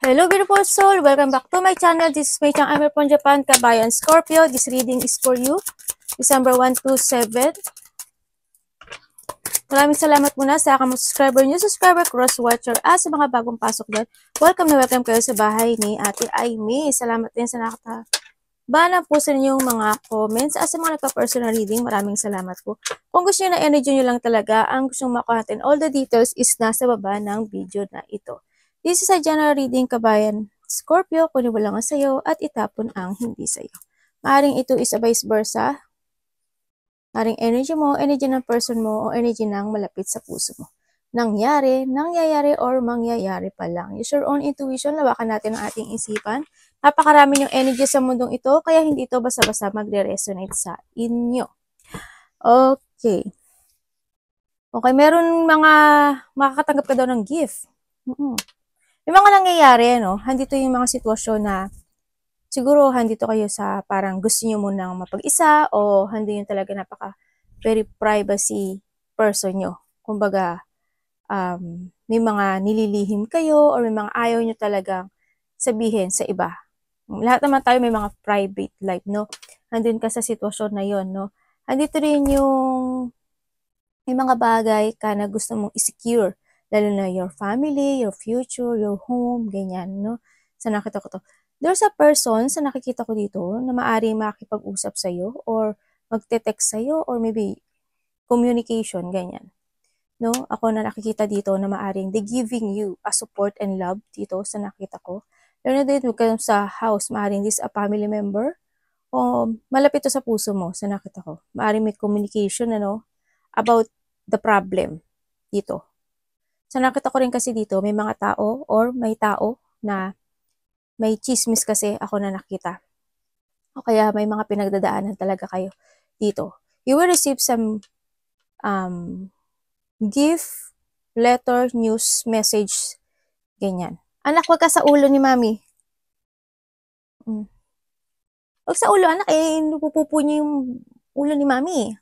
Hello beautiful soul! Welcome back to my channel. This is Mei Chang. I'm from Japan, Kabayan Scorpio. This reading is for you. December 1 to 7. Maraming salamat muna sa aking subscriber, new subscriber, cross-watcher, at sa mga bagong pasok dyan. Welcome na welcome kayo sa bahay ni Ate Aimee. Salamat din sa nakataba po sa inyong mga comments at sa mga nagpa-personal reading. Maraming salamat po. Kung gusto nyo na energy nyo lang talaga, ang gusto makuha natin, all the details is nasa baba ng video na ito. This is a general reading, Kabayan Scorpio, kunin mo lang ang sayo at itapon ang hindi sayo. Maaring ito is a vice versa. Maaring energy mo, energy ng person mo, o energy ng malapit sa puso mo. Nangyayari, or mangyayari pa lang. Use your own intuition, lawakan natin ang ating isipan. Napakarami yung energy sa mundong ito, kaya hindi ito basta-basta magre-resonate sa inyo. Okay. Okay, meron mga makakatanggap ka daw ng gift. May mga nangyayari, no? Handito yung mga sitwasyon na siguro handito kayo sa parang gusto nyo munang mapag-isa o handi yung talaga very privacy person nyo. Kumbaga, may mga nililihim kayo or may mga ayaw nyo talagang sabihin sa iba. Lahat naman tayo may mga private life, no? Handin ka sa sitwasyon na yon, no? Handito rin yung may mga bagay ka na gusto mong i-secure. Lalo na your family, your future, your home, ganyan, no? Sa nakita ko to. There's a person sa nakikita ko dito na maaaring makipag-usap sa'yo or magte-text sa'yo or maybe communication, ganyan. No? Ako na nakikita dito na maaaring they giving you a support and love dito sa nakita ko. Lalo na dito sa house, maaaring this a family member o malapit to sa puso mo sa nakita ko. Maaaring may communication, ano, about the problem dito. Sa nakita ko rin kasi dito, may mga tao or may tao na may chismis kasi ako na nakita. O kaya may mga pinagdadaanan talaga kayo dito. You will receive some gift, letter, news, message, ganyan. Anak, wag ka sa ulo ni mami. Wag sa ulo, anak, napupupo niya yung ulo ni mami.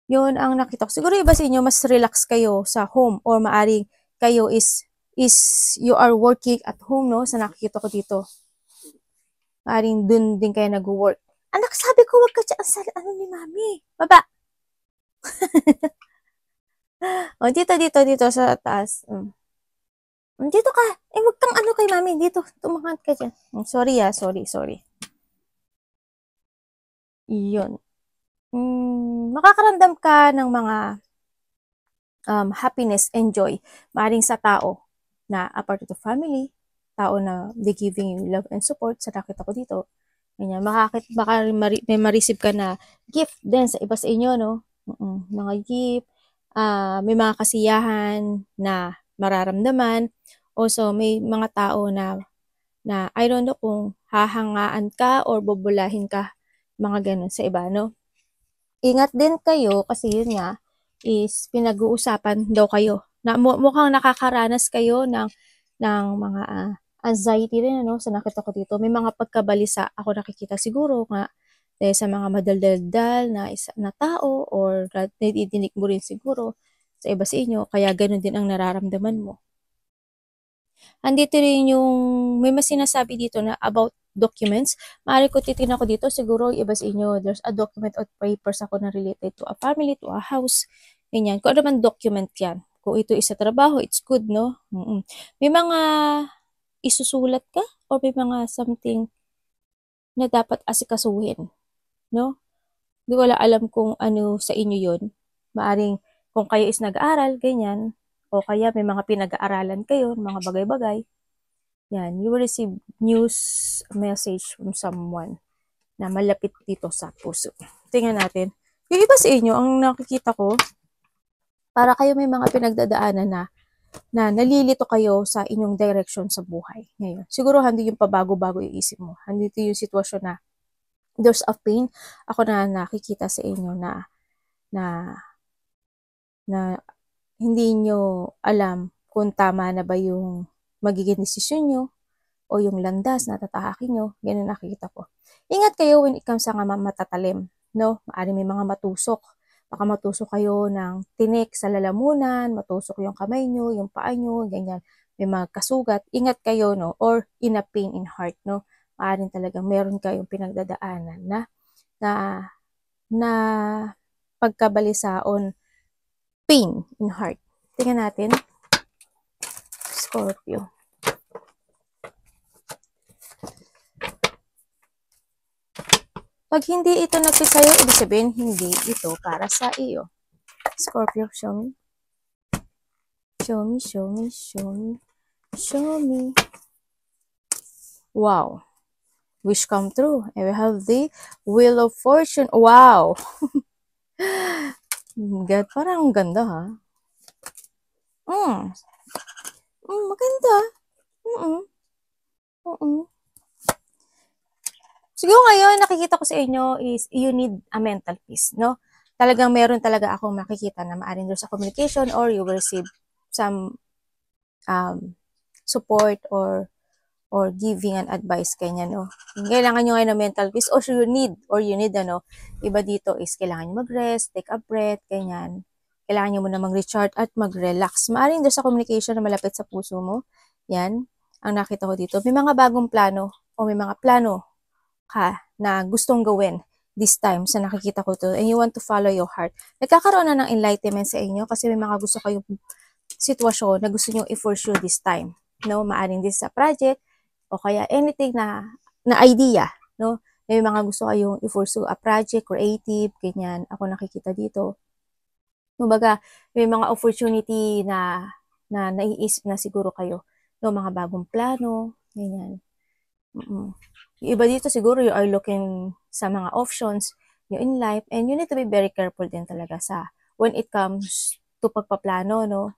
Yun ang nakita ko. Siguro iba sa inyo, mas relax kayo sa home or maaring kayo is you are working at home, no? Sa nakikita ko dito. Maaring dun din kayo nag-work. Anak, sabi ko, wag ka dyan sa ano ni mami. Baba. O, dito sa taas. Dito ka. Wag kang ano kay mami. Dito, tumakat ka dyan. Sorry sorry. Yun. Makakaramdam ka ng mga happiness and joy. Maaring sa tao na a part of the family, tao na they giving you love and support, sa nakita ko dito. Ganyan, baka may ma-receive ka na gift din sa iba sa inyo, no? Mga gift, may mga kasiyahan na mararamdaman. Also, may mga tao na I don't know kung hahangaan ka or bubulahin ka, mga ganun sa iba, no? Ingat din kayo kasi yun nga is pinag-uusapan daw kayo. Mukhang nakakaranas kayo ng mga anxiety rin, ano, sa nakita ko dito. May mga pagkabalisa ako nakikita siguro nga dahil sa mga madaldal na tao or nadidinig mo rin siguro sa iba sa inyo, kaya ganun din ang nararamdaman mo. Andito rin yung may mas sinasabi dito na about documents. Maaari ko titignan ko dito, siguro iba sa inyo, there's a document or papers ako na related to a family, to a house, ganyan. Kung ano man document yan. Kung ito is sa trabaho, it's good, no? May mga isusulat ka or may mga something na dapat asikasuhin, no? Hindi ko alam kung ano sa inyo yun. Maaring kung kayo is nag-aaral, ganyan, o kaya may mga pinag-aaralan kayo, mga bagay-bagay, yan, you will receive news message from someone na malapit dito sa puso. Tingnan natin. Yung iba sa inyo, ang nakikita ko, para kayo may mga pinagdadaanan na nalilito kayo sa inyong direction sa buhay ngayon. Siguro hindi yung pabago-bago yung isip mo. Handito yung sitwasyon na there's a pain. Ako na nakikita sa inyo na hindi nyo alam kung tama na ba yung magiging desisyon nyo o yung landas na tatahakin nyo. Ganun nakikita ko. Ingat kayo when it comes sa matatalim, no? Maaari may mga matusok. Baka matusok kayo ng tinik sa lalamunan, matusok yung kamay nyo, yung paa nyo, ganyan. may mga kasugat, ingat kayo, no? Or in a pain in heart, no? Maaaring talagang meron kayong pinagdadaanan na, na pagkabalisaon, pain in heart. Tingnan natin. Scorpio. Pag hindi ito nagpis sa'yo, ibig sabihin, hindi ito para sa iyo. Scorpio, show me. Show me, show me, show me. Show me. Wow. Wish come true. And we have the Wheel of Fortune. Wow. God, parang ganda ha. Maganda. Siguro ngayon, nakikita ko sa inyo is you need a mental peace, no? Talagang meron talaga akong makikita na maaring doon sa communication or you will receive some support or giving an advice kanya, no? Kailangan nyo ngayon ng mental peace or you need, iba dito is kailangan nyo mag-rest, take a breath, ganyan. Kailangan nyo muna mag-recharge at mag-relax. Maaring doon sa communication na malapit sa puso mo, yan, ang nakita ko dito. May mga bagong plano o may mga plano ka na gustong gawin this time sa nakikita ko to and you want to follow your heart. Nagkakaroon na ng enlightenment sa inyo kasi may mga gusto kayong sitwasyon na gusto nyo i-pursue this time. No, maaring this sa project o kaya anything na idea, no? May mga gusto kayong i-pursue a project, creative, ganyan. Ako nakikita dito. Kumbaga, may mga opportunity na naiisip na siguro kayo. No, mga bagong plano, ganyan. Yung iba dito siguro you are looking sa mga options nyo in life and you need to be very careful din talaga sa when it comes to pagpaplano, no?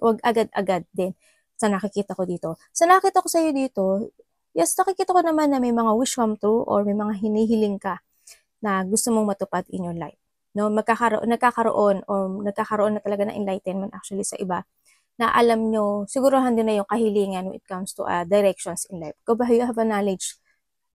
Huwag agad-agad din sa nakikita ko dito. Sa nakikita ko sa iyo dito, yes, nakikita ko naman na may mga wish come true or may mga hinihiling ka na gusto mong matupad in your life. No, nagkakaroon na talaga ng enlightenment actually sa iba na alam nyo, sigurohan din na yung kahilingan when it comes to directions in life. Kung you have a knowledge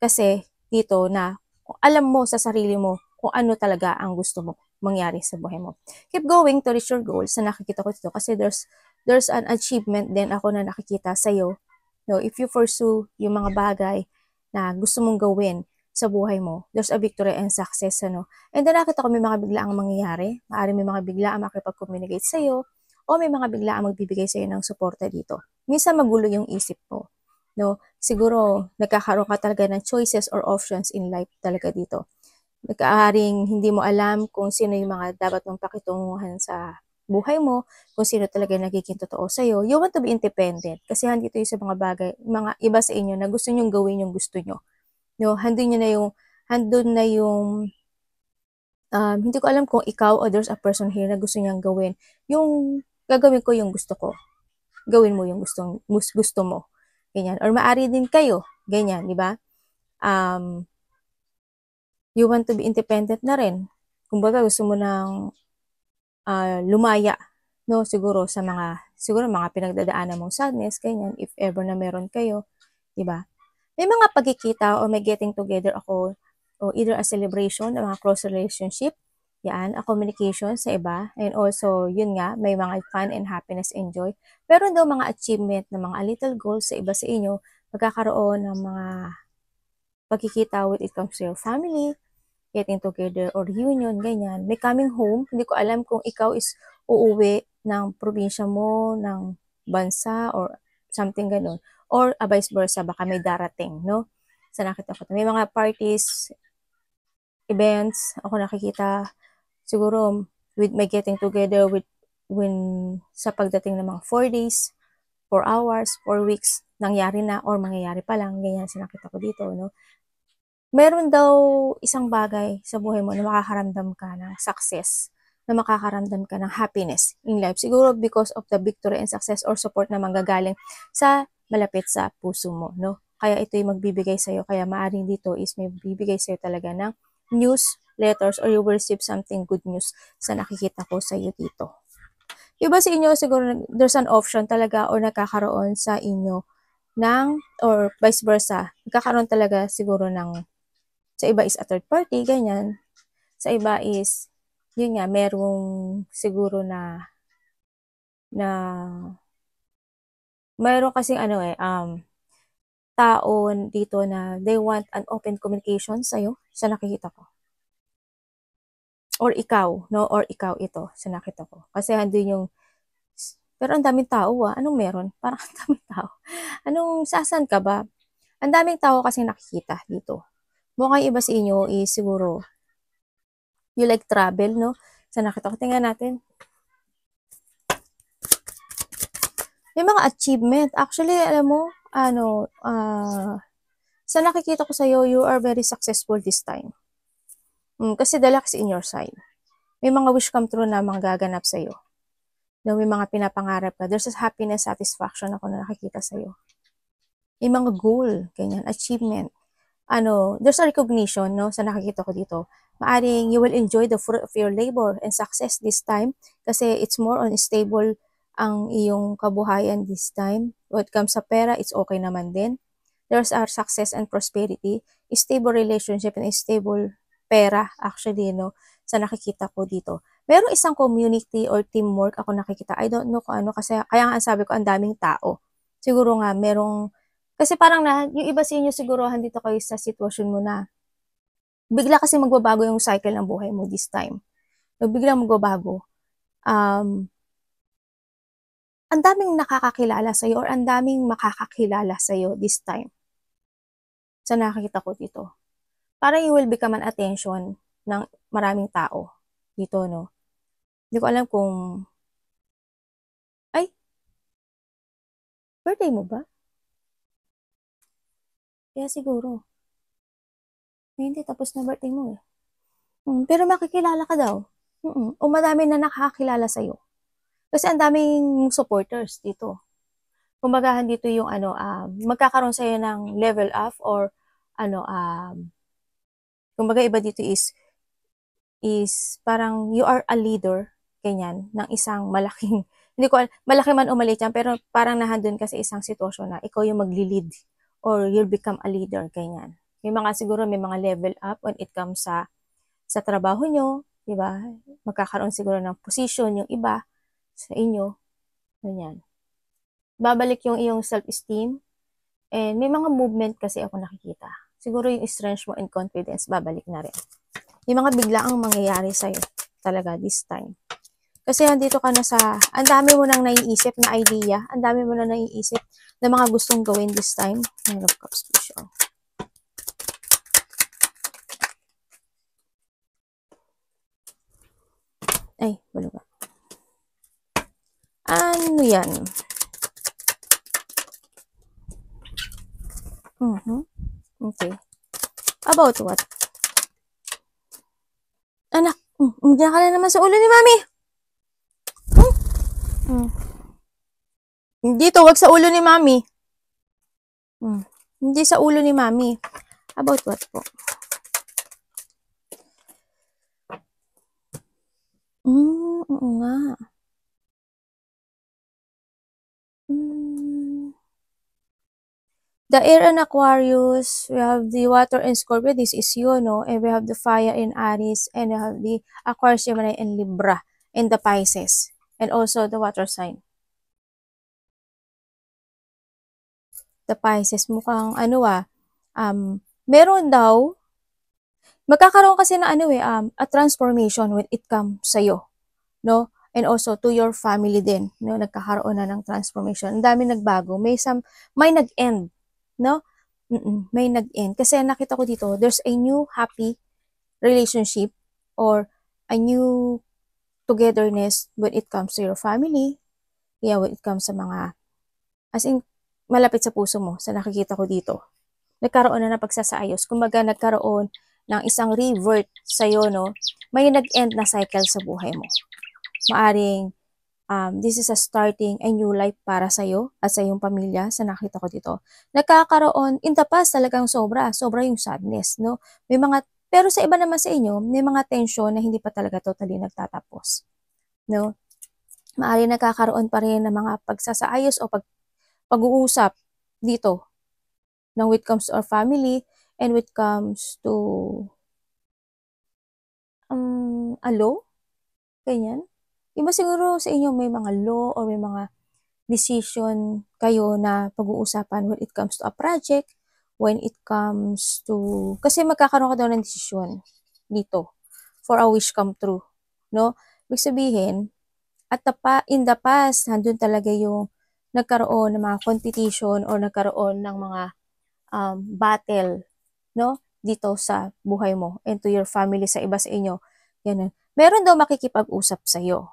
kasi dito na alam mo sa sarili mo kung ano talaga ang gusto mo mangyari sa buhay mo. Keep going to reach your goals na nakikita ko dito kasi there's an achievement din ako na nakikita sa iyo. No, if you pursue yung mga bagay na gusto mong gawin sa buhay mo, there's a victory and success, ano. And then nakita ko may mga biglaang mangyayari, maaaring may mga biglaang makipag-communicate sa iyo, o may mga biglaang magbibigay sa iyo ng suporta dito. Minsan magulo yung isip mo, no? Siguro nagkakaroon ka talaga ng choices or options in life talaga dito. Nagkaaring hindi mo alam kung sino yung mga dapat mong pakitunguhan sa buhay mo, kung sino talaga nagiging totoo sa iyo. You want to be independent kasi handito yung sa mga bagay, mga iba sa inyo na gusto nyong gawin yung gusto nyo. No, handun na yung hindi ko alam kung ikaw or there's a person here na gusto niyang gawin. Yung gagawin ko yung gusto ko. Gawin mo yung gusto mo. Ganyan. Or maari din kayo. Ganyan, di ba? You want to be independent na rin. Kumbaga, gusto mo nang lumaya. No, siguro mga pinagdadaanan mong sadness, ganyan, if ever na meron kayo. Di ba? May mga pagkikita or may getting together ako o either a celebration ng mga close relationship, yan, a communication sa iba, and also, yun nga, may mga fun and happiness, enjoy. Pero daw mga achievement ng mga little goals sa iba sa inyo, magkakaroon ng mga pagkikita with it comes to your family, getting together or reunion, ganyan. May coming home, hindi ko alam kung ikaw is uuwi ng probinsya mo, ng bansa, or something ganun. Or vice versa, baka may darating, no? Sa nakita ko. May mga parties, events, ako nakikita, siguro, with my getting together when sa pagdating ng mga 4 days, 4 hours, 4 weeks, nangyari na or mangyayari pa lang, ganyan sa nakita ko dito, no? Meron daw isang bagay sa buhay mo na makakaramdam ka ng success, na makakaramdam ka ng happiness in life. Siguro because of the victory and success or support na manggagaling sa malapit sa puso mo, no? Kaya ito yung magbibigay sa'yo. Kaya maaaring dito is may bibigay sa'yo talaga ng news, letters, or you will receive something good news sa nakikita ko sa'yo dito. Iba sa inyo, siguro there's an option talaga or nakakaroon sa inyo ng, or vice versa, nagkakaroon talaga siguro ng, sa iba is a third party, ganyan. Sa iba is, yun nga, merong siguro na mayroon kasing ano tao dito na they want an open communication sa'yo, sa nakikita ko. Or ikaw, no? Or ikaw ito, sa nakita ko. Kasi andun yung, pero ang daming tao anong meron? Parang ang daming tao. Anong, sasan ka ba? Ang daming tao kasi nakikita dito. Mukhang iba sa inyo is siguro, you like travel, no? Sa nakita ko, tingnan natin. May mga achievement. Actually, alam mo, sa nakikita ko sa'yo, you are very successful this time. Kasi the luck's in your side. May mga wish come true na mga gaganap sa'yo. Na may mga pinapangarap ka. There's a happiness, satisfaction ako na nakikita sa'yo. May mga goal, ganyan, achievement. There's a recognition, no, sa nakikita ko dito. Maaring you will enjoy the fruit of your labor and success this time kasi it's more on stable ang iyong kabuhayan this time. When it comes sa pera, it's okay naman din. There's our success and prosperity, stable relationship and stable pera actually, no, sa nakikita ko dito. Merong isang community or teamwork ako nakikita. I don't know kung ano kasi kaya nga sabi ko ang daming tao. Siguro nga merong kasi parang yung iba sa inyo siguro dito kayo sa sitwasyon mo na bigla kasi magbabago yung cycle ng buhay mo this time. Biglang magbabago. Ang daming nakakakilala sa'yo or ang daming makakakilala sa'yo this time. Sa nakikita ko dito. Parang you will become an attention ng maraming tao dito, no? Hindi ko alam kung ay, birthday mo ba? Kaya siguro. Hindi, tapos na birthday mo eh. Pero makikilala ka daw. O madami na nakakakilala sa'yo. Kasi ang daming supporters dito. Kumbaga, dito yung magkakaroon sa'yo ng level up or kumbaga iba dito is parang you are a leader, ganyan, ng isang malaking, hindi ko, malaki man o maliit yan, pero parang nahandun ka sa isang sitwasyon na ikaw yung magli-lead or you'll become a leader, ganyan. May mga siguro, may mga level up when it comes sa trabaho nyo, di ba? Magkakaroon siguro ng position yung iba sa inyo, ganyan. Babalik yung iyong self-esteem, and may mga movement kasi ako nakikita. Siguro yung strength mo and confidence, babalik na rin. Yung mga biglaang mangyayari sa'yo talaga this time. Kasi andito ka na sa, ang dami mo nang naiisip na idea, ang dami mo nang naiisip na mga gustong gawin this time. Nine of Cups po siya. Ay, wala ba? Ano yan? Okay. About what? Anak, diyan ka na naman sa ulo ni Mami. Dito, wag sa ulo ni Mami. Hindi sa ulo ni Mami. About what po? Oo nga. The air and Aquarius, we have the water and Scorpio, this is you, no? And we have the fire in Aries, and we have the Aquarius, Gemini, and Libra, and the Pisces, and also the water sign. The Pisces, mukhang meron daw, magkakaroon kasi na a transformation when it comes sa'yo, no? And also to your family din, no? Nagkakaroon na ng transformation. Ang dami nagbago, may nag-end, no? May nag-end. Kasi nakita ko dito, there's a new happy relationship or a new togetherness when it comes to your family. Yeah, when it comes sa mga, as in, malapit sa puso mo, sa nakikita ko dito. Nagkaroon na ng pagsasaayos. Kumbaga, nagkaroon ng isang revert sa'yo, no? May nag-end na cycle sa buhay mo. Maaring, this is a starting a new life para sa'yo at sa iyong pamilya, sa nakita ko dito. Nagkakaroon, in the past talagang sobra yung sadness, no? Pero sa iba naman sa inyo, may mga tension na hindi pa talaga totally nagtatapos, no? Maaring nagkakaroon pa rin ng mga pagsasaayos o pag-uusap dito, when it comes to our family and when it comes to a law, ganyan. Iba siguro sa inyo may mga law or may mga decision kayo na pag-uusapan when it comes to a project, when it comes to, kasi magkakaroon ka daw ng desisyon dito for a wish come true, no? Ibig sabihin, in the past, nandun talaga yung nagkaroon ng mga competition or nagkaroon ng mga battle, no? Dito sa buhay mo and to your family, sa iba sa inyo. Ganun. Meron daw makikipag-usap sa'yo.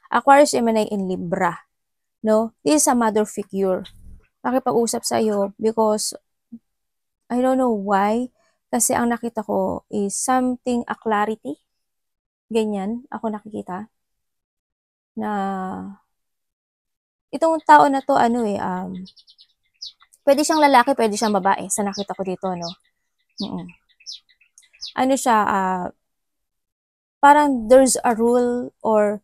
Aquarius, Gemini, in Libra, no? This is a mother figure. Makipag-usap sa'yo because I don't know why. Kasi ang nakita ko is something, a clarity. Ganyan, ako nakikita. Na itong tao na to, pwede siyang lalaki, pwede siyang babae. Sa nakita ko dito, no? Ano siya, parang there's a rule or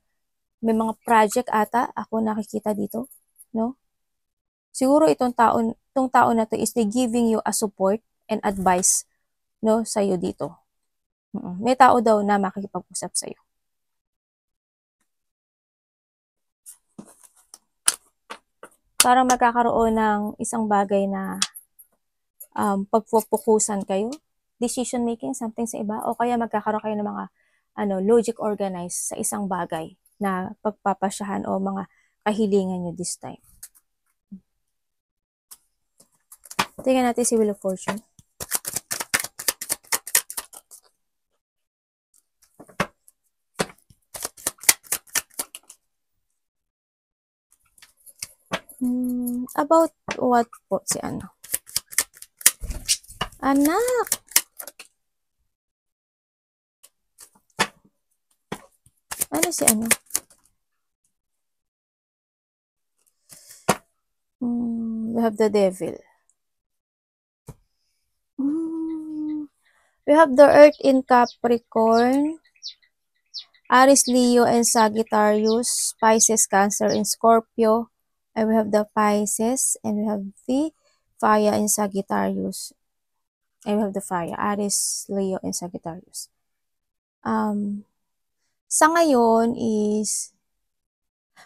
may mga project ata ako nakikita dito, no? Siguro itong tao na to is they giving you a support and advice, no, sa iyo dito. May tao daw na makikipag-usap sa iyo. Parang magkakaroon ng isang bagay na pagpupukusan kayo, decision making, something sa iba, o kaya magkakaroon kayo ng mga logic organized sa isang bagay na pagpapasyahan o mga kahilingan nyo this time. Tingnan natin si Wheel of Fortune. About what po si ano? Anak! Ano si ano? We have the Devil. We have the Earth in Capricorn, Aries, Leo, and Sagittarius, Pisces, Cancer, and Scorpio. And we have the Pisces, and we have the Fire in Sagittarius. And we have the Fire, Aries, Leo, and Sagittarius. Sa ngayon is,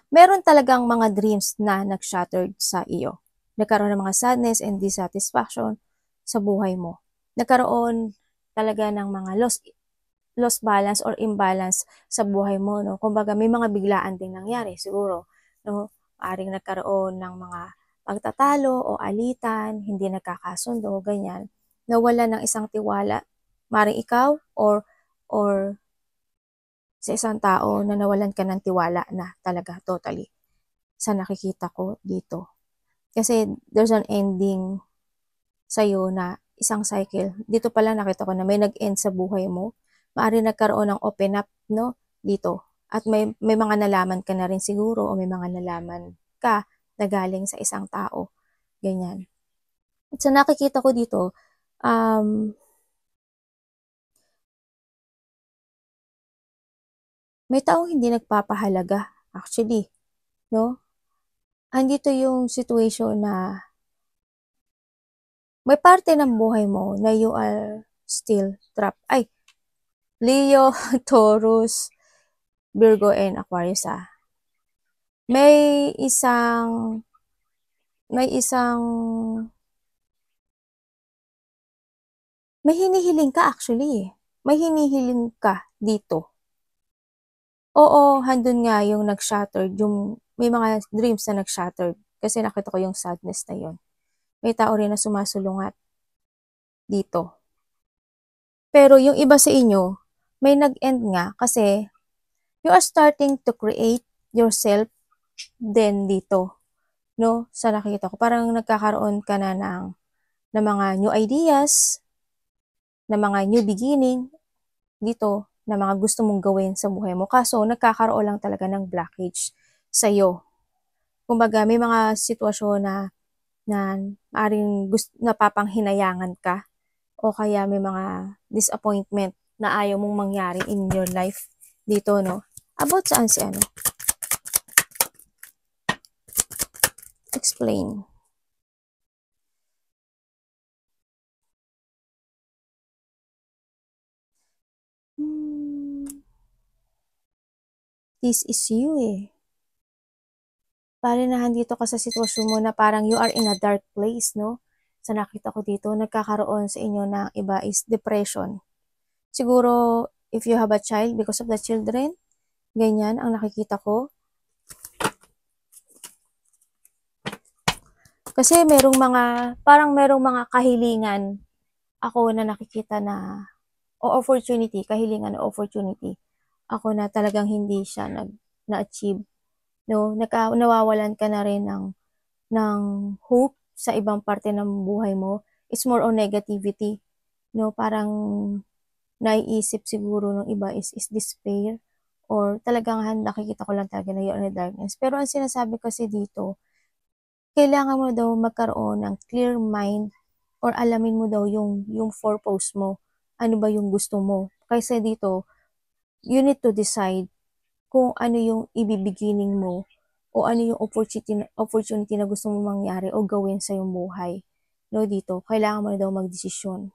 meron talagang mga dreams na nag-shattered sa iyo. Nagkaroon ng mga sadness and dissatisfaction sa buhay mo. Nagkaroon talaga ng mga lost balance or imbalance sa buhay mo, no? Kumbaga may mga biglaan ding nangyari siguro, no? Maaring nagkaroon ng mga pagtatalo o alitan, hindi nagkakasundo, ganyan. Nawala ng isang tiwala, maaring ikaw or sa isang tao na nawalan ka ng tiwala na talaga totally sa nakikita ko dito. Kasi there's an ending sa'yo na isang cycle. Dito pala nakita ko na may nag-end sa buhay mo. Maaari nagkaroon ng open up, no? Dito. At may mga nalaman ka na rin siguro o may mga nalaman ka na galing sa isang tao. Ganyan. At sa nakikita ko dito, may taong hindi nagpapahalaga, actually, no? Andito yung situation na may parte ng buhay mo na you are still trapped. Ay, Leo, Taurus, Virgo, and Aquarius, May hinihiling ka actually. May hinihiling ka dito. Oo, handun nga yung nag-shattered, may mga dreams na nag-shattered. Kasi nakita ko yung sadness na yun. May tao rin na sumasulungat dito. Pero yung iba sa inyo, may nag-end nga kasi you are starting to create yourself then dito, no? Sa nakita ko, parang nagkakaroon ka na ng mga new ideas, na mga new beginning dito, na mga gusto mong gawin sa buhay mo. Kaso, nagkakaroon lang talaga ng blockage sa'yo. Kumbaga, may mga sitwasyon na maaring napapanghinayangan ka o kaya may mga disappointment na ayaw mong mangyari in your life dito, no? About saan si ano? Explain. This is you, Bale na nandito ka sa sitwasyon mo na parang you are in a dark place, no? Sa nakita ko dito, nagkakaroon sa inyo ng iba is depression. Siguro, if you have a child, because of the children, ganyan ang nakikita ko. Kasi parang merong mga kahilingan ako na nakikita na, o opportunity, kahilingan o opportunity, ako na talagang hindi siya na-achieve. No? Nawawalan ka na rin ng hope sa ibang parte ng buhay mo. It's more on negativity. No? Parang naiisip siguro ng iba is despair, or talagang nakikita ko lang talaga na you're in the darkness. Pero ang sinasabi kasi dito, kailangan mo daw magkaroon ng clear mind, or alamin mo daw yung purpose mo. Ano ba yung gusto mo? Kasi dito, you need to decide kung ano yung ibibigining mo, o ano yung opportunity na gusto mo mangyari o gawin sa iyong buhay. No, dito, kailangan mo na daw magdesisyon.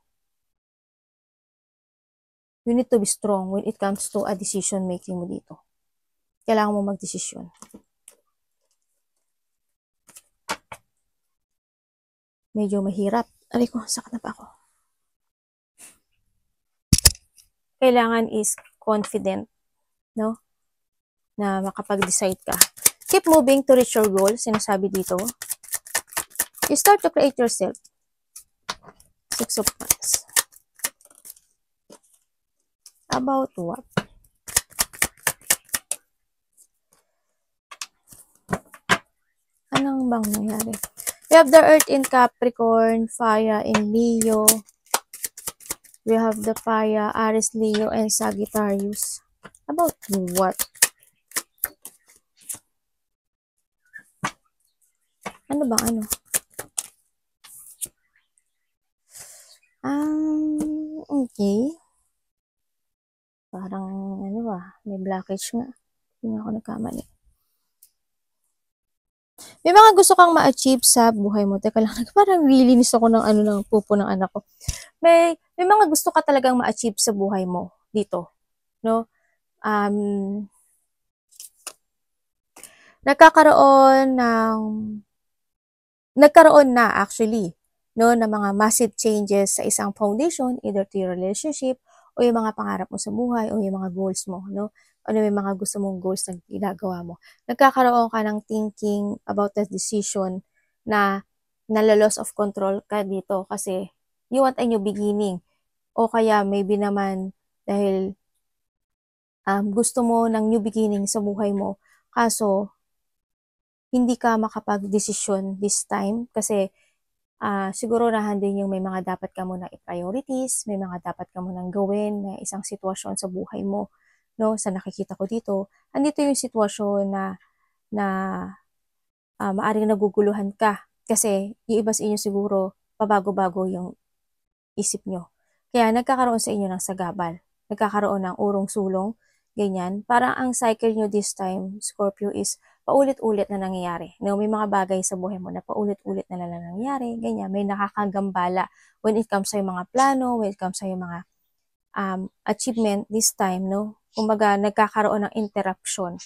You need to be strong when it comes to a decision making mo dito. Kailangan mo magdesisyon. Medyo mahirap. Aray ko, sakit na pa ako. Kailangan is confident, no? Na makapag-decide ka. Keep moving to reach your goal, sinasabi dito. You start to create yourself. 6 of Wands. About what? Anong bang nangyari? We have the Earth in Capricorn, Fire in Leo. We have the Fire, Aries, Leo, and Sagittarius. About what? Ano ba? Ano? Okay. Parang, ano ba? May blockage nga. Hindi ako nagkamali. May mga gusto kang ma-achieve sa buhay mo. Teka lang, parang nililinis ako ng ng pupo ng anak ko. May mga gusto ka talagang ma-achieve sa buhay mo dito, no? Nagkaroon na actually, no, ng mga massive changes sa isang foundation, either to your relationship, o yung mga pangarap mo sa buhay, o yung mga goals mo, no? Ano yung mga gusto mong goals na ginagawa mo. Nagkakaroon ka ng thinking about the decision na nala-loss of control ka dito kasi you want a new beginning. O kaya maybe naman dahil gusto mo ng new beginning sa buhay mo, kaso hindi ka makapag-desisyon this time kasi siguro nahan din yung may mga dapat ka munang i-priorities, may mga dapat ka munang gawin na isang sitwasyon sa buhay mo, no? Sa nakikita ko dito, andito yung sitwasyon na maaring naguguluhan ka kasi yung iba sa inyo siguro pabago-bago yung isip nyo. Kaya nagkakaroon sa inyo ng sagabal, nagkakaroon ng urong-sulong, ganyan. Parang ang cycle nyo this time, Scorpio, is paulit-ulit na nangyayari. No, may mga bagay sa buhay mo na paulit-ulit na nangyayari, ganyan. May nakakagambala when it comes sa yung mga plano, when it comes sa yung mga achievement this time, no? Kumbaga, nagkakaroon ng interruption.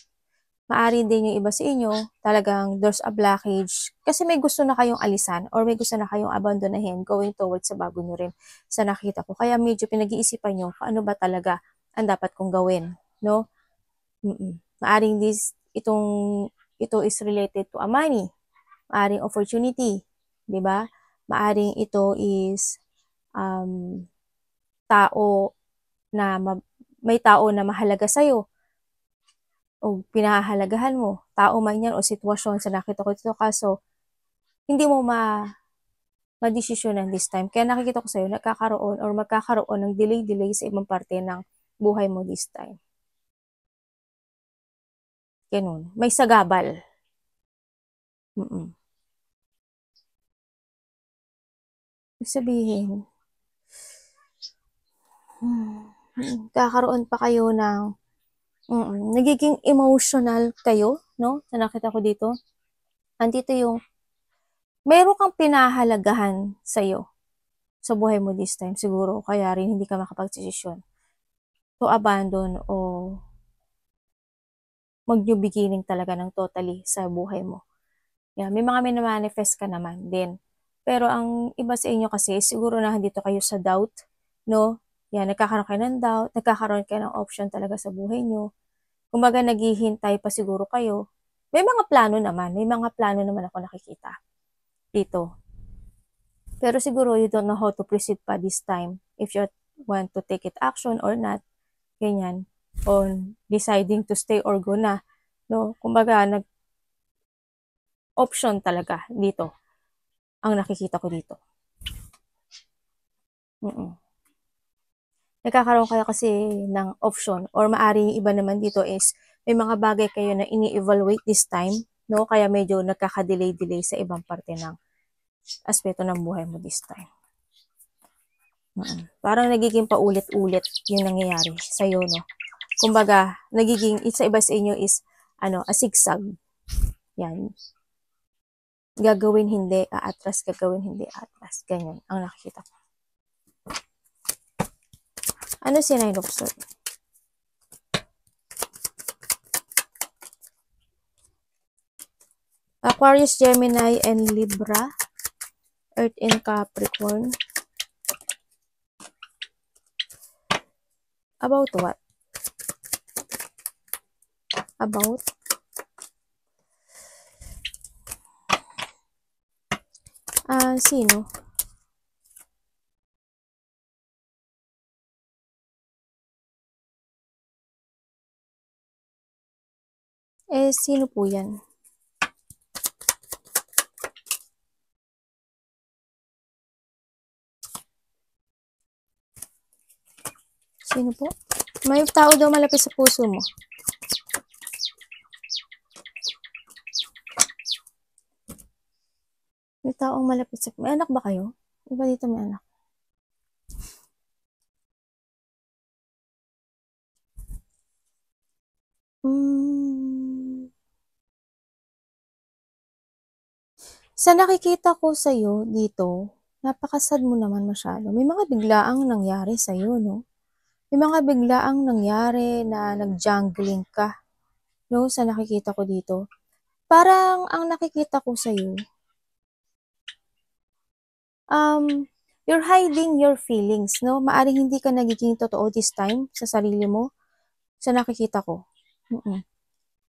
Maari din yung iba sa inyo, talagang there's a blockage kasi may gusto na kayong alisan or may gusto na kayong abandonahin going towards sa bago nyo rin sa nakita ko. Kaya medyo pinag-iisipan nyo kung ano ba talaga ang dapat kong gawin, no? Maaring ito is related to a money, maaring opportunity, di ba? Maaring ito is may tao na mahalaga sa'yo, o pinahahalagahan mo, tao man yan o sitwasyon sa nakita ko dito, kaso hindi mo madesisyonan this time. Kaya nakikita ko sa'yo, nagkakaroon or magkakaroon ng delay sa ibang parte ng buhay mo this time. Ganun. May sagabal. Ibig sabihin, kakaroon pa kayo ng nagiging emotional kayo, no? Sa nakita ko dito. Andito yung meron kang pinahalagahan sa'yo sa buhay mo this time siguro, kaya rin hindi ka makapag-desisyon to abandon o mag-new beginning talaga ng totally sa buhay mo. Yan, may mga mini-manifest ka naman din. Pero ang iba sa inyo kasi, siguro na nandito kayo sa doubt, no? Yan, nagkakaroon kayo ng doubt, nagkakaroon kayo ng option talaga sa buhay nyo. Kumbaga, naghihintay pa siguro kayo. May mga plano naman ako nakikita dito. Pero siguro, you don't know how to proceed pa this time. If you want to take it action or not, ganyan. On deciding to stay or go na. No? Kumbaga, option talaga dito ang nakikita ko dito. Nagkakaroon kayo kasi ng option or maaring iba naman dito is may mga bagay kayo na ini-evaluate this time, no? Kaya medyo nagkaka-delay sa ibang parte ng aspeto ng buhay mo this time. Parang nagiging paulit-ulit yung nangyayari sa'yo, no? Kumbaga, nagiging, sa iba sa inyo is, a zigzag. Yan. Gagawin hindi, aatras, gagawin hindi, aatras. Ganyan ang nakikita ko. Ano si Nine of Swords? Aquarius, Gemini, and Libra. Earth and Capricorn. About what? About? Sino? Sino po yan? Sino po? May tao daw malapit sa puso mo. May taong malapit sa... May anak ba kayo? Iba dito may anak. Sa nakikita ko sa'yo dito, napakasad mo naman masyado. May mga biglaang nangyari sa'yo, no? May mga biglaang nangyari na nag-jungling ka, no? Sa nakikita ko dito. Parang ang nakikita ko sa'yo, you're hiding your feelings, no? Maaring hindi ka nagiging totoo this time sa sarili mo. Sa nakikita ko.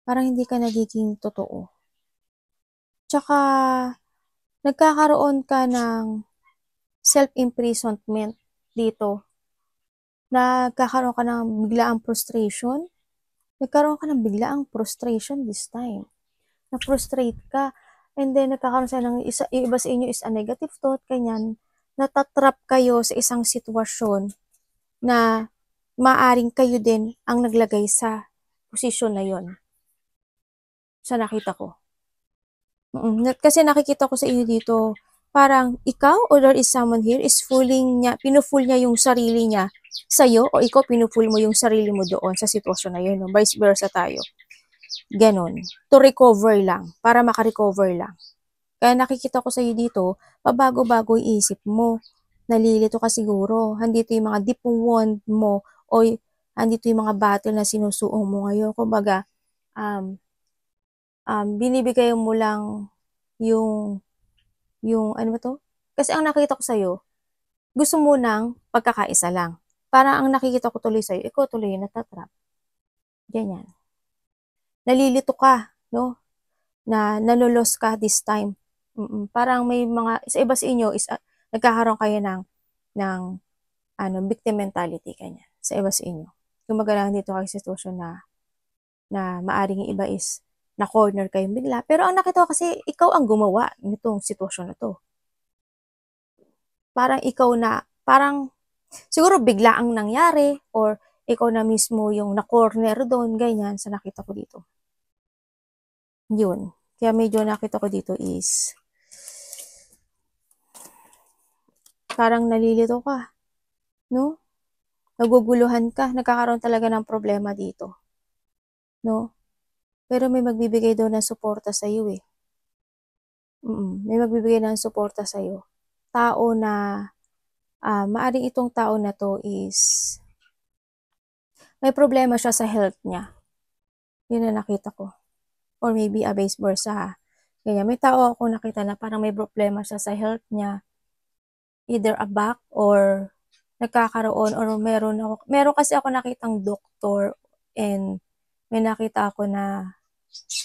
Parang hindi ka nagiging totoo. Tsaka, nagkakaroon ka ng self-imprisonment dito. Nagkakaroon ka ng biglaang frustration. Nagkaroon ka ng biglaang frustration this time. Na-frustrate ka. And then, nagkakaroon sa ng iba sa inyo is a negative thought, kanyan. Natatrap kayo sa isang sitwasyon na maaring kayo din ang naglagay sa posisyon na yon. Sa nakita ko. Kasi nakikita ko sa inyo dito, parang ikaw or there is someone here is pinufull niya yung sarili niya sa'yo o ikaw pinufull mo yung sarili mo doon sa sitwasyon na yun. No? Vice versa tayo. Ganon. To recover lang. Para makarecover lang. Kaya nakikita ko sa iyo dito, pabago-bago yung isip mo. Nalilito ka siguro. Handito yung mga deep wound mo o handito yung mga battle na sinusuong mo ngayon. Kumbaga, binibigay mo lang yung ano ba to? Kasi ang nakita ko sa'yo, gusto mo nang pagkakaisa lang. Para ang nakikita ko tuloy sa'yo, ikaw tuloy yung natatrap. Ganyan. Nalilito ka, no? Na nalulos ka this time. Parang may mga, sa iba sa inyo is, nagkakaroon kayo ng victim mentality, kanya. Sa iba sa inyo. Kumbaga dito kayo sa sitwasyon na maaring iba is na-corner kayong bigla. Pero ang nakita ko kasi, ikaw ang gumawa nitong sitwasyon na to. Parang ikaw parang siguro bigla ang nangyari or ikaw na mismo yung na-corner doon, ganyan, sa nakita ko dito. Yun. Kaya medyo nakita ko dito is parang nalilito ka. No? Naguguluhan ka. Nagkakaroon talaga ng problema dito. No? Pero may magbibigay daw ng suporta sa iyo eh. May magbibigay ng suporta sa iyo. Tao na, maaring itong tao na to is, may problema siya sa health niya. Yun na nakita ko. Or maybe vice versa. Ganyan. May tao ako nakita na parang may problema siya sa health niya, either a back or nagkakaroon or meron kasi ako nakitang doktor and may nakita ako na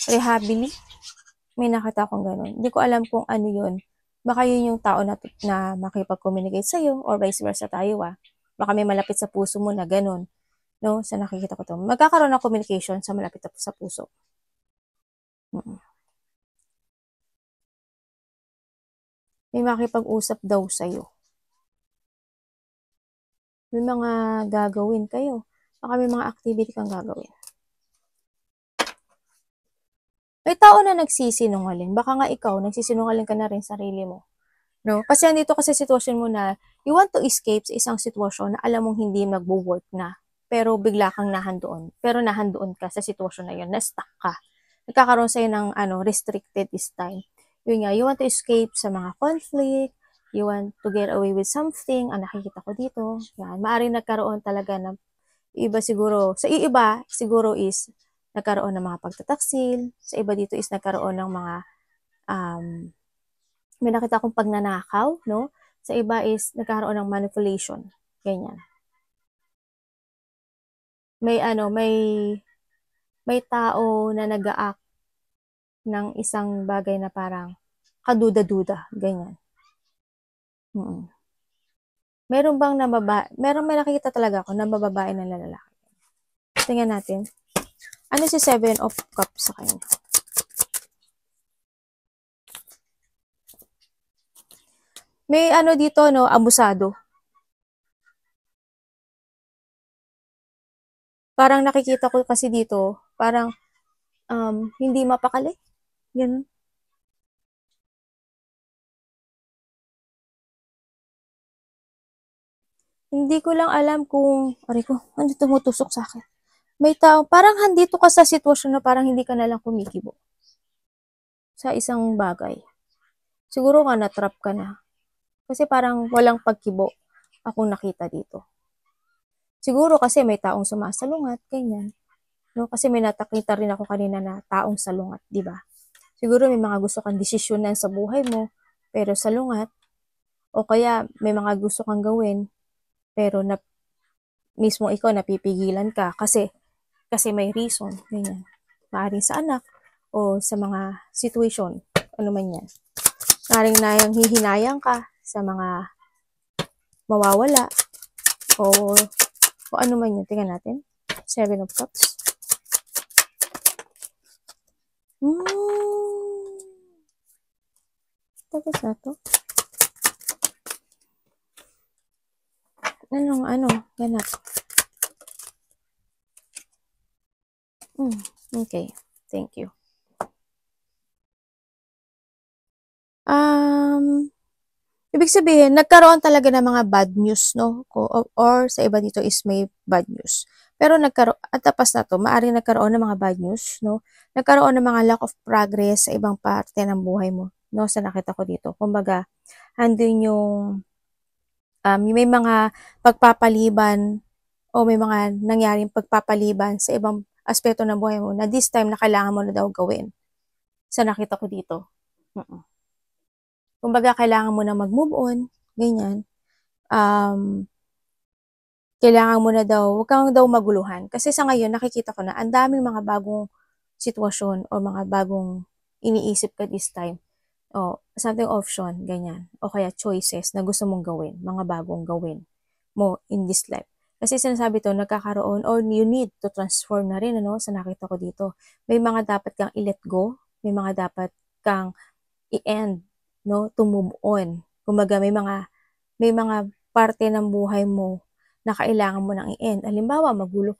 rehabili. May nakita akong gano'n. Hindi ko alam kung ano yun. Baka yun yung tao na makipag-communicate sa'yo or vice versa tayo Baka may malapit sa puso mo na gano'n. No? Sa nakikita ko to. Magkakaroon ng communication sa malapit sa puso. May makipag-usap daw sa'yo. May mga gagawin kayo. Baka may mga activity kang gagawin. May tao na nagsisinungaling. Baka nga ikaw, nagsisinungaling ka na rin sarili mo. No? Kasi andito kasi sitwasyon mo na you want to escape sa isang sitwasyon na alam mong hindi magbo-work na. Pero bigla kang nahandoon. Pero nahandoon ka sa sitwasyon na yun. Na-stuck ka. Nagkakaroon sa'yo ng restricted this time. Yun nga, you want to escape sa mga conflict. You want to get away with something. Ang nakikita ko dito. Yan. Maaaring nagkaroon talaga ng iba siguro. Sa iba siguro is nagkaroon ng mga pagtataksil. Sa iba dito is nagkaroon ng mga may nakita akong pagnanakaw, no? Sa iba is nagkaroon ng manipulation. Ganyan. May tao na nag-act ng isang bagay na parang kaduda-duda, ganyan. Meron may nakikita talaga ako na mababae ng lalaki. Tingnan natin. Ano si 7 of Cups sa kanya? May dito, no, abusado. Parang nakikita ko kasi dito, parang hindi mapakali. Ganun. Hindi ko lang alam kung, ano tumutusok sa akin? May tao, parang handito ka sa sitwasyon na parang hindi ka na lang kumikibo sa isang bagay. Siguro nga na-trap ka na. Kasi parang walang pagkibo akong nakita dito. Siguro kasi may taong sumasalungat, ganyan. No? Kasi may natakita rin ako kanina na taong salungat, di ba? Siguro may mga gusto kang desisyonan sa buhay mo, pero salungat. O kaya may mga gusto kang gawin, pero mismo ikaw napipigilan ka kasi may reason, ganyan. Maaring sa anak o sa mga situation, ano man yan. Maaring na yung hihinayang ka sa mga mawawala o ano man yun. Tingnan natin. 7 of Cups. Tapos na to. Ganap. Okay. Thank you. Ibig sabihin, nagkaroon talaga ng mga bad news, no? Or sa iba dito is may bad news. Pero at tapas na to, maaaring nagkaroon ng mga bad news, no? Nagkaroon ng mga lack of progress sa ibang parte ng buhay mo, no? Sa nakita ko dito. Kumbaga, andun yung may mga pagpapaliban o may mga nangyaring pagpapaliban sa ibang aspeto ng buhay mo na this time na kailangan mo na daw gawin. Sa nakita ko dito. Kumbaga, kailangan mo na mag-move on, ganyan. Kailangan mo na daw, huwag kang daw maguluhan. Kasi sa ngayon, nakikita ko na ang daming mga bagong sitwasyon o mga bagong iniisip ka this time. O, something option, ganyan. O kaya choices na gusto mong gawin, mga bagong gawin mo in this life. Kasi sinasabi to, nagkakaroon or you need to transform na rin, sa nakita ko dito. May mga dapat kang i-let go, may mga dapat kang i-end, no, to move on. Kumbaga, may mga parte ng buhay mo na kailangan mo nang i-end. Halimbawa, magulo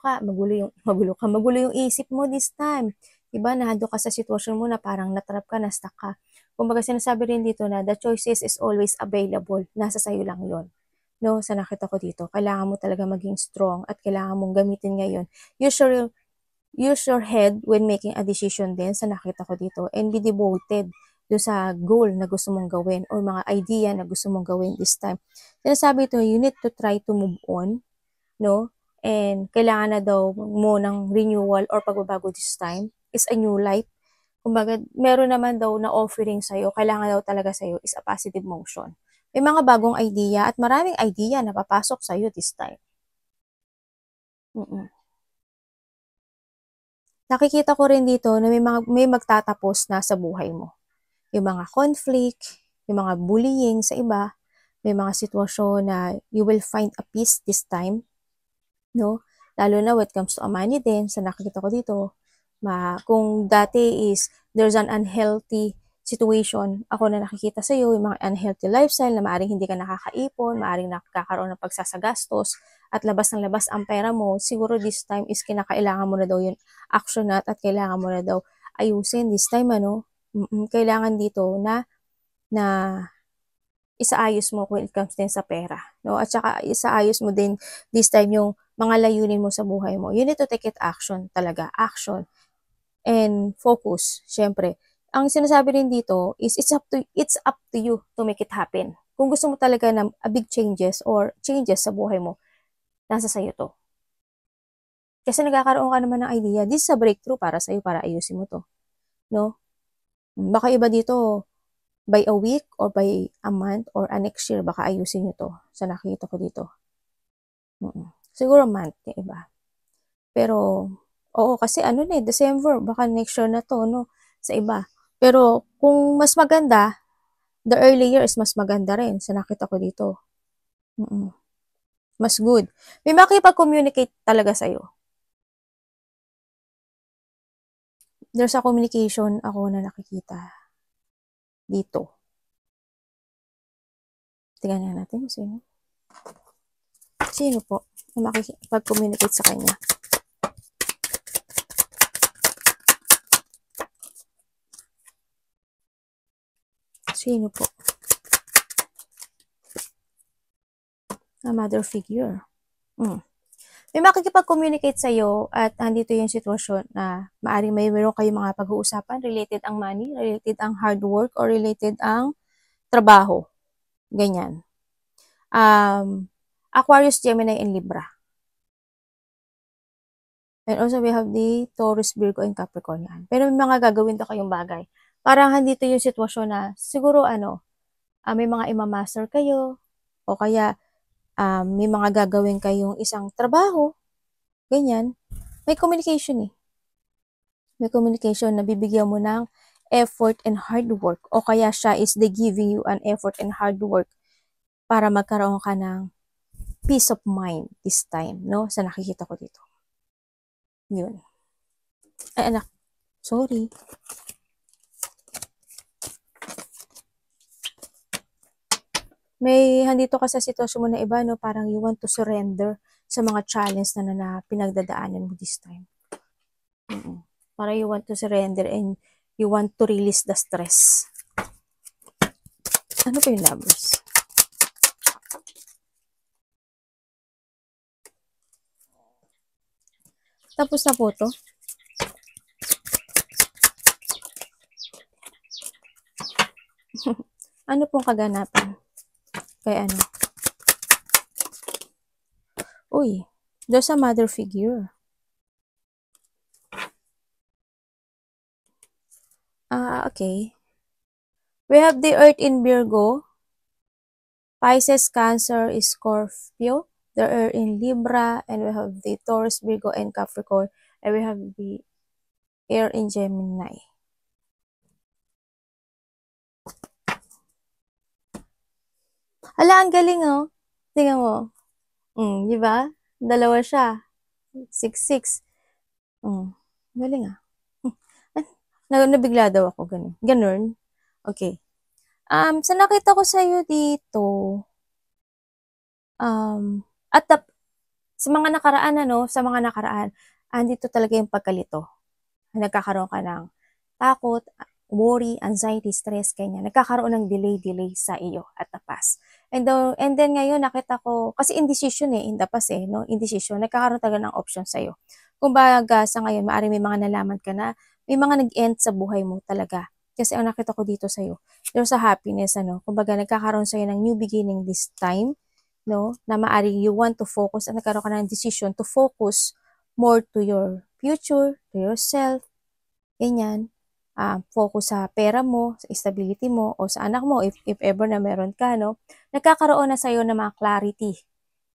yung isip mo this time. Diba, nahando ka sa sitwasyon mo na parang natrap ka, na-stuck ka. Kumbaga, sinasabi rin dito na the choices is always available. Nasa sayo lang yon. No, sa nakita ko dito, kailangan mo talaga maging strong at kailangan mong gamitin ngayon. Use your head when making a decision din sa nakita ko dito and be devoted do sa goal na gusto mong gawin or mga idea na gusto mong gawin this time. Sinasabi ito, you need to try to move on, no? And kailangan na daw mo ng renewal or pagbabago this time is a new life. Kumbaga, meron naman daw na offering sa'yo, kailangan daw talaga sa'yo is a positive motion. May mga bagong idea at maraming idea na papasok sa'yo this time. Nakikita ko rin dito na may magtatapos na sa buhay mo. Yung mga conflict, yung mga bullying sa iba, may mga sitwasyon na you will find a peace this time, no? Lalo na when it comes to money din, sa nakikita ko dito, kung dati is there's an unhealthy situation, ako na nakikita sa iyo, yung mga unhealthy lifestyle na maaring hindi ka nakakaipon, maaring nakakaroon ng pagsasagastos, at labas ng labas ang pera mo, siguro this time is kinakailangan mo na daw yung action at kailangan mo na daw ayusin this time, ano? Kailangan dito na isaayos mo when it comes din sa pera, no? At saka isaayos mo din this time yung mga layunin mo sa buhay mo. You need to take it action talaga, action and focus. Syempre, ang sinasabi rin dito is it's up to you to make it happen. Kung gusto mo talaga ng a big changes or changes sa buhay mo, nasa sa'yo to. Kasi nagkakaroon ka naman ng idea, this is a breakthrough para sa'yo, para ayusin mo to, no? Baka iba dito, by a week or by a month or a next year, baka ayusin nyo to sa nakita ko dito. Siguro month, iba. Pero, oo, kasi ano na December, baka next year na to, no, sa iba. Pero, kung mas maganda, the early year is mas maganda rin sa nakita ko dito. Mas good. May makipag-communicate talaga sa'yo. There's a communication ako na nakikita dito. Tingnan natin sino. Sino po na makikipag-communicate sa kanya? Sino po? A mother figure. May makikipag-communicate sa'yo at andito yung sitwasyon na maaring mayroon kayong mga pag-uusapan related ang money, related ang hard work, or related ang trabaho. Ganyan. Aquarius, Gemini, and Libra. And also, we have the Taurus, Virgo, and Capricorn yan. Pero may mga gagawin daw kayong bagay. Parang andito yung sitwasyon na siguro may mga imamaster kayo o kaya may mga gagawin kayong isang trabaho. Ganyan. May communication eh. May communication na bibigyan mo ng effort and hard work o kaya siya is they giving you an effort and hard work para magkaroon ka ng peace of mind this time, no? Sa nakikita ko dito. Yun. Ay, anak. Sorry. May handito ka sa sitwasyon mo na iba, no? Parang you want to surrender sa mga challenge na pinagdadaanan mo this time. Parang you want to surrender and you want to release the stress. Ano pa yung Lovers? Tapos na po to. Ano pong kaganapan? Kaya ano? Uy, there's a mother figure. Okay. We have the Earth in Virgo, Pisces, Cancer, Scorpio, the Earth in Libra, and we have the Taurus, Virgo, and Capricorn, and we have the Air in Gemini. Hala, ang galing oh. Tingnan mo. Di ba? Dalawa siya. 6-6. Galing ah. Nabigla daw ako. Ganun. Okay. Sa nakita ko sa'yo dito, sa mga nakaraan, andito talaga yung pagkalito. Nagkakaroon ka ng takot, worry, anxiety, stress, ganyan. Nagkakaroon ng delay sa iyo at the past. And then ngayon nakita ko, kasi indecision in the past no? Indecision, nagkakaroon talaga ng option sa iyo. Kumbaga sa ngayon, maaaring may mga nalaman ka na, may mga nag-end sa buhay mo talaga. Kasi ang nakita ko dito sa iyo, there's a happiness, kumbaga nagkakaroon sa iyo ng new beginning this time, no? Na maaaring you want to focus at nagkaroon ka ng decision to focus more to your future, to yourself, ganyan. focus sa pera mo, sa stability mo, o sa anak mo, if ever na meron ka, no? Nagkakaroon na sa'yo ng mga clarity,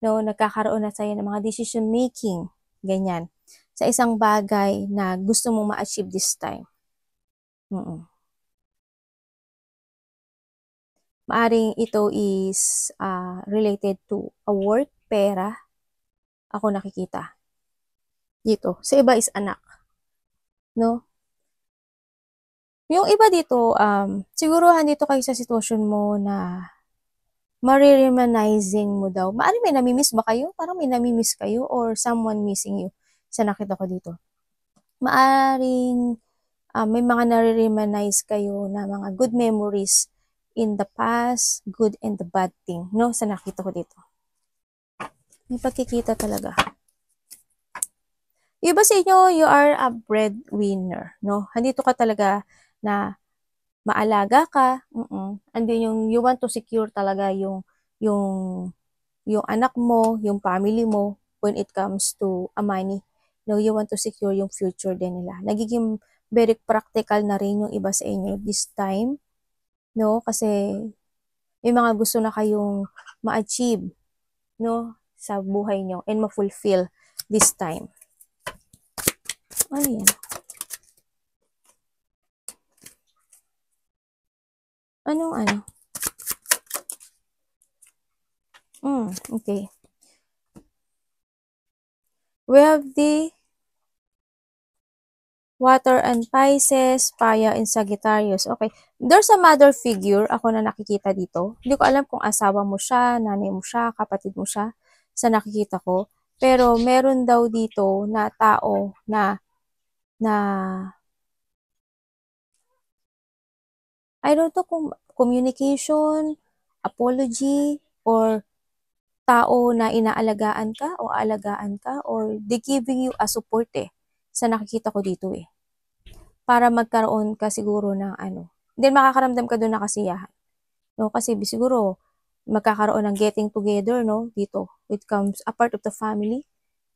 no? Nagkakaroon na sa'yo ng mga decision making, ganyan, sa isang bagay na gusto mong ma-achieve this time. Maaring ito is related to a work, pera, ako nakikita. Dito. Sa iba is anak. No? Yung iba dito, siguro dito kayo sa sitwasyon mo na mariremanizing mo daw. Maaring may namimiss ba kayo? Parang may namimiss kayo or someone missing you sa nakita ko dito. Maaring may mga nare-reminisce kayo na mga good memories in the past, good and the bad thing, no? Sa nakita ko dito. May pagkikita talaga. Iba sa inyo, you are a breadwinner, no? Handito ka talaga na maalaga ka. Andun yung you want to secure talaga yung anak mo, yung family mo when it comes to a money. No, you want to secure yung future din nila. Nagiging very practical na rin yung iba sa inyo this time, no? Kasi may mga gusto na kayong ma-achieve, no, sa buhay nyo and ma-fulfill this time. Ano yan? Anong ano? Okay. We have the Water and Pisces, Paya and Sagittarius. Okay. There's a mother figure ako na nakikita dito. Hindi ko alam kung asawa mo siya, nanay mo siya, kapatid mo siya sa nakikita ko. Pero meron daw dito na tao na I don't know kung communication, apology, or tao na inaalagaan ka o aalagaan ka or they giving you a support sa nakikita ko dito para magkaroon ka siguro ng ano. Then makakaramdam ka doon na kasiyahan. No? Kasi siguro magkakaroon ng getting together, no? Dito. It comes a part of the family.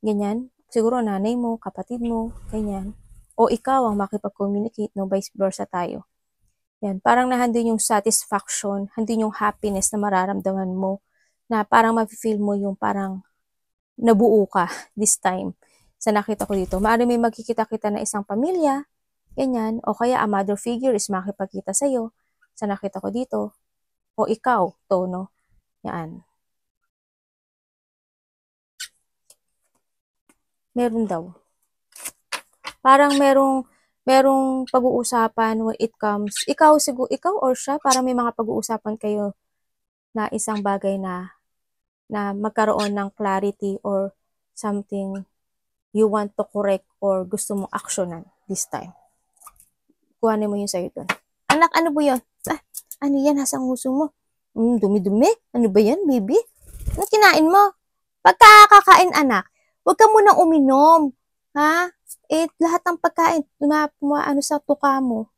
Ganyan. Siguro nanay mo, kapatid mo, ganyan. O ikaw ang makipag-communicate, no? Vice versa tayo. Yan. Parang nahandun yung satisfaction, handun yung happiness na mararamdaman mo na parang ma-feel mo yung parang nabuo ka this time sa nakita ko dito. Maaari may magkikita-kita na isang pamilya, ganyan, o kaya a mother figure is makipagkita sa'yo sa nakita ko dito, o ikaw, to, no? Yan. Meron daw. Parang merong pag-uusapan when it comes, ikaw or siya, parang may mga pag-uusapan kayo na isang bagay na magkaroon ng clarity or something you want to correct or gusto mong aksyonan this time. Kuhanin mo yun sa'yo doon. Anak, ano ba yun? Ano yan? Hasang nguso mo. Dumi-dumi? Ano ba yan, baby? Ano kinain mo? Pagkakakain, anak, huwag ka munang uminom. Ha? Lahat ng pagkain, ano sa tuka mo.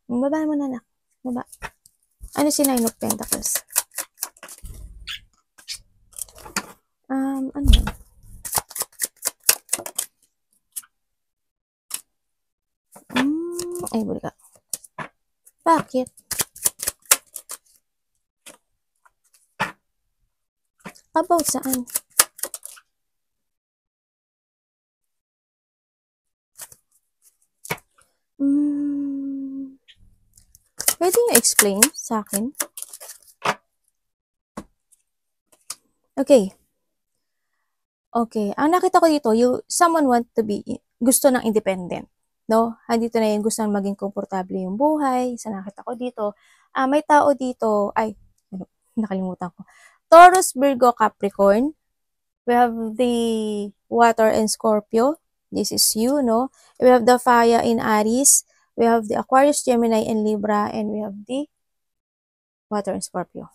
Baba mo na, anak. Baba. Ano si Nine of Pentacles? Ano yan? Ay, buli ka. Bakit? About saan? Pwede nyo explain sa akin? Okay. Okay. Ang nakita ko dito, someone want to be, gusto ng independent. No? Andito na yung gusto maging komportable yung buhay. Sa nakita ko dito. May tao dito, nakalimutan ko. Taurus, Virgo, Capricorn. We have the Water and Scorpio. This is you, no? We have the Fire in Aries. We have the Aquarius, Gemini, and Libra. And we have the Water and Scorpio.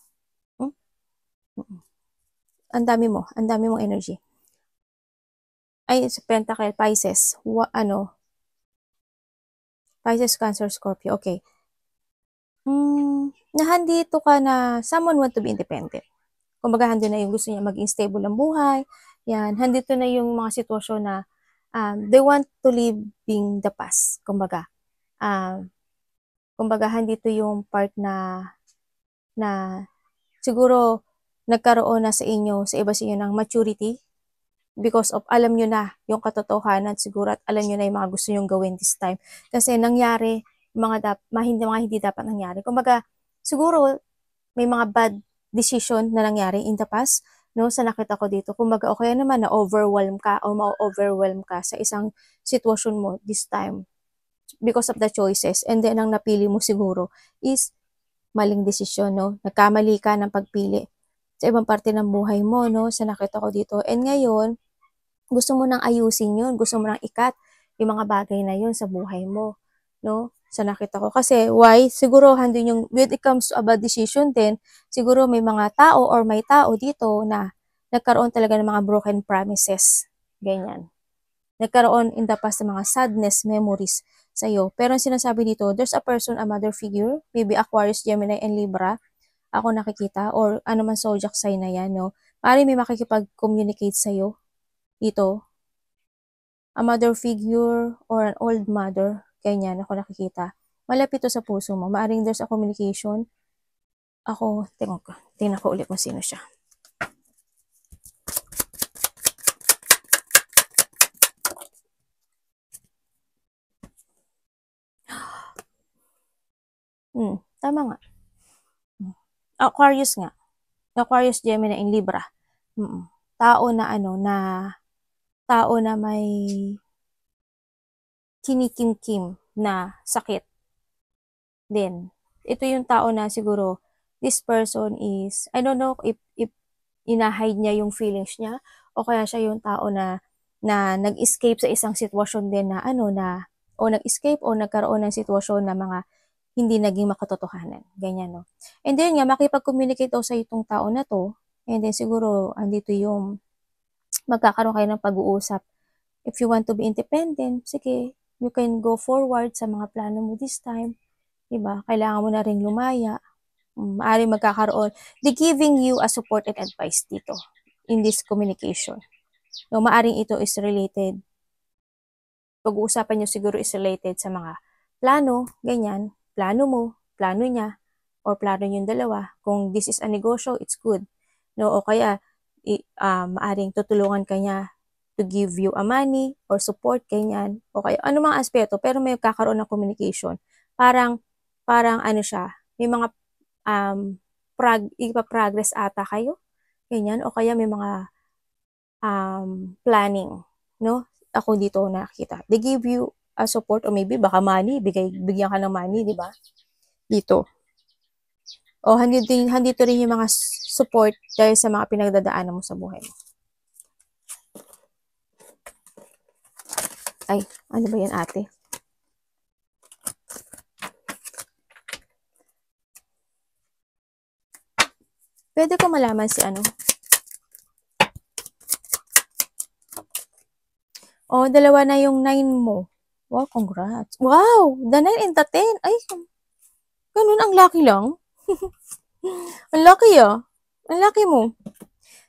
Ang dami mong energy. Ay, sa Pentacle, Pisces. Pisces, Cancer, Scorpio. Okay. Nahandito ka na someone want to be independent. Kumbaga, handito na yung gusto niya maging stable ang buhay. Yan. Handito na yung mga sitwasyon na they want to live in the past. Kumbaga. kumbaga, dito yung part na siguro nagkaroon na sa inyo, sa iba sa inyo ng maturity because of alam nyo na yung katotohanan siguro at alam nyo na yung mga gusto nyong gawin this time. Kasi nangyari, mga hindi dapat nangyari. Kumbaga, siguro may mga bad decision na nangyari in the past, no, sa nakita ko dito. Kumbaga, o kaya naman na-overwhelm ka o ma-overwhelm ka sa isang sitwasyon mo this time because of the choices. And then, ang napili mo siguro is maling desisyon, no? Nagkamali ka ng pagpili sa ibang parte ng buhay mo, no? Sa nakita ko dito. And ngayon, gusto mo nang ayusin yun. Gusto mo nang ikat yung mga bagay na yun sa buhay mo, no? Sa nakita ko. Kasi, why? Siguro, handun yung, when it comes to a bad decision din, siguro may mga tao or may tao dito na nagkaroon talaga ng mga broken promises. Ganyan. Nagkaroon in the past ng mga sadness, memories sa'yo. Pero ang sinasabi dito, there's a person, a mother figure, maybe Aquarius, Gemini, and Libra, ako nakikita, or ano man zodiac sign na yan, no? Maaaring may makikipag-communicate sa'yo dito. A mother figure or an old mother, ganyan, ako nakikita. Malapit to sa puso mo. Maaaring there's a communication. Ako, tingnan ko ulit kung sino siya. Tama nga. Aquarius nga. Aquarius, Gemini, and Libra. Tao na may kinikim-kim na sakit din. Ito yung tao na siguro, this person is, I don't know if inahide niya yung feelings niya, o kaya siya yung tao na nag-escape sa isang sitwasyon din na o nag-escape o nagkaroon ng sitwasyon na mga hindi naging makatotohanan. Ganyan, no? And then nga, makipag-communicate daw sa itong tao na to, and then siguro, andito yung magkakaroon kayo ng pag-uusap. If you want to be independent, sige, you can go forward sa mga plano mo this time. Diba? Kailangan mo na rin lumaya. Maaaring magkakaroon. They giving you a support and advice dito in this communication. No, maaaring ito is related. Pag-uusapan nyo siguro is related sa mga plano, ganyan. Plano mo, plano niya, or plano yung dalawa. Kung this is a negosyo, it's good. No, o kaya, maaring tutulungan ka niya to give you a money or support, ganyan. O kaya, ano mga aspeto, pero may kakaroon ng communication. Parang ano siya, may mga ipa-progress ata kayo, ganyan. O kaya may mga planning, no? Ako dito nakita. They give you a support or maybe baka money, bigyan ka ng money, di ba? Dito. O handito rin yung mga support dahil sa mga pinagdadaanan mo sa buhay mo. Ay, ano ba yan, ate? Pwede ko malaman si ano? O, dalawa na yung 9 mo. Wow, congrats. Wow, the 9 and the 10. Ay, ganun, ang lucky lang. Ang lucky ah. Ang lucky mo.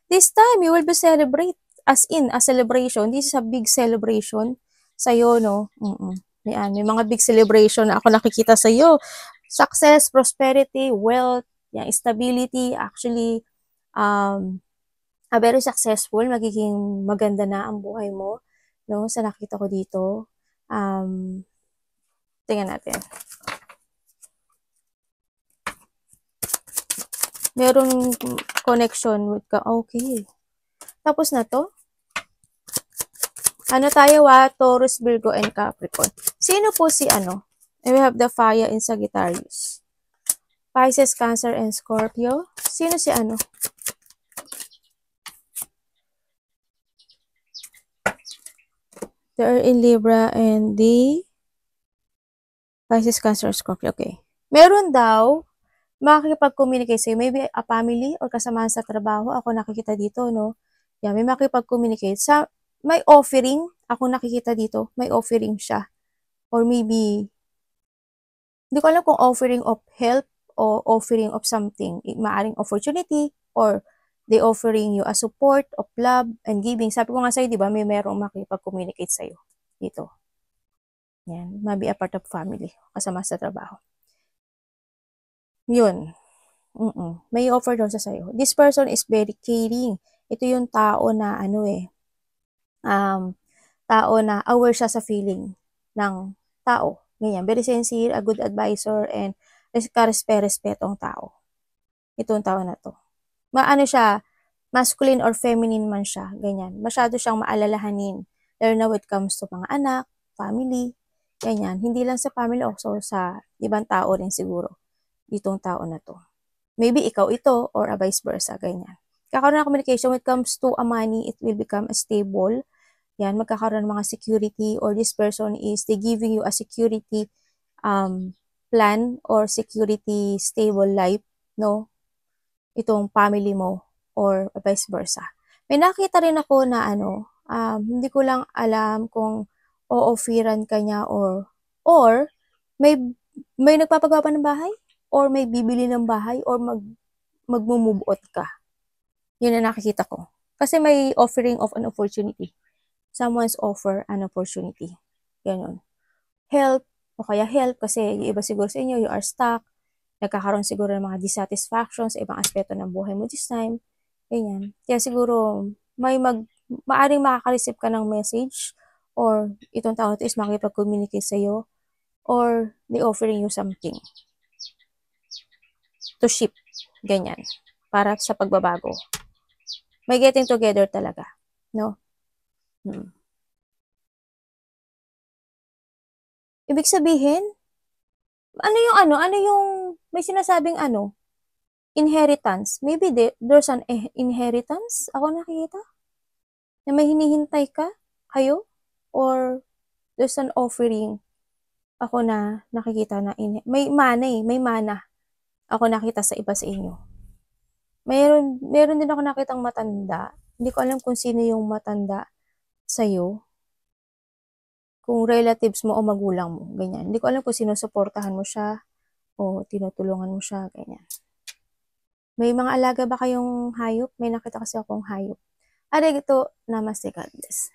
This time, you will be celebrate. As in, a celebration. This is a big celebration sa'yo, no? Yan, may mga big celebration na ako nakikita sa'yo. Success, prosperity, wealth, yan, stability. Actually, a very successful, magiging maganda na ang buhay mo, no? Sa nakita ko dito. Tingnan natin. Merong connection with ka. Okay. Tapos na to. Ano tayo Taurus, Virgo, and Capricorn. Sino po si ano? We have the fire in Sagittarius. Pisces, Cancer, and Scorpio. Sino si ano? They are in Libra and the Pisces, Cancer, Scorpio. Okay. Meron daw makikipag-communicate sa'yo. Maybe a family or kasamahan sa trabaho. Ako nakikita dito, no? Yeah, may makikipag-communicate. May offering. Ako nakikita dito. May offering siya. Or maybe, hindi ko alam kung offering of help o offering of something. Maaring opportunity or they offering you a support of love and giving. Sabi ko nga sa'yo, di ba, may merong makipag-communicate sa'yo dito. Yan, maybe a part of family, kasama sa trabaho. Yun. May offer daw sa sa'yo. This person is very caring. Ito yung tao na tao na aware siya sa feeling ng tao. Ganyan. Very sincere, a good advisor, and respetong tao. Itong tao na to. Maano siya, masculine or feminine man siya. Ganyan. Masyado siyang maalalahanin. Lalo na when it comes to mga anak, family, ganyan. Hindi lang sa family, also sa ibang tao rin siguro. Itong tao na to. Maybe ikaw ito or a vice versa, ganyan. Kakaroon ng communication when it comes to a money, it will become stable. Yan, magkakaroon ng mga security, or this person is they giving you a security plan or security stable life, no? Itong family mo or vice versa. May nakita rin ako na hindi ko lang alam kung o-offeran ka niya or may nagpapagawa pa ng bahay, or may bibili ng bahay, or magmo-move out ka. Yun ang nakikita ko. Kasi may offering of an opportunity. Someone's offer an opportunity. Ganun. Help, o kaya help, kasi yung iba siguro sa inyo, you are stuck, nagkakaroon siguro ng mga dissatisfaction sa ibang aspeto ng buhay mo this time. Ganyan. Kaya siguro, maaring makaka-receive ka ng message, or itong tao ito is makipag-communicate sa'yo, or they offering you something to ship. Ganyan. Para sa pagbabago. May getting together talaga. No? Ibig sabihin, ano yung, may sinasabing inheritance. Maybe there's an inheritance, ako nakikita, na may hinihintay kayo, or there's an offering, ako na nakikita na, may mana, ako nakita sa iba sa inyo. Meron din ako nakitang matanda, hindi ko alam kung sino yung matanda sa'yo, kung relatives mo o magulang mo, ganyan. Hindi ko alam kung sinusuportahan mo siya o tinutulungan mo siya, ganyan. May mga alaga ba kayong hayop? May nakita kasi akong hayop. Arigato, namaste, God bless.